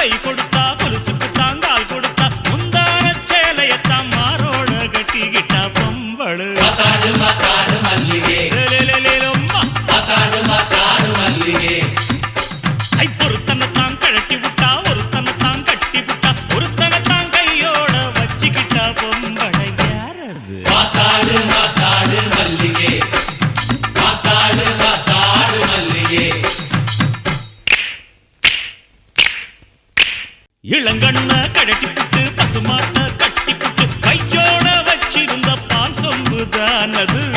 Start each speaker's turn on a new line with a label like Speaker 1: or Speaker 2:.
Speaker 1: கை கொடுத்தா கொலுசுக்கு தாங்கால் கொடுத்தா முந்தான சேலையத்தான் மாரோட கட்டிக்கிட்டா பொம்பளு பொருத்தனைத்தான் கழட்டி விட்டா ஒருத்தனைத்தான் கட்டி விட்டா ஒருத்தனைத்தான் கையோட வச்சுக்கிட்டா பொம்பளை யாரது இளங்கண்ண கழட்டி விட்டு பசுமாட்ட கட்டி விட்டு கையோட வச்சிருந்த பால் சொம்புதான் அது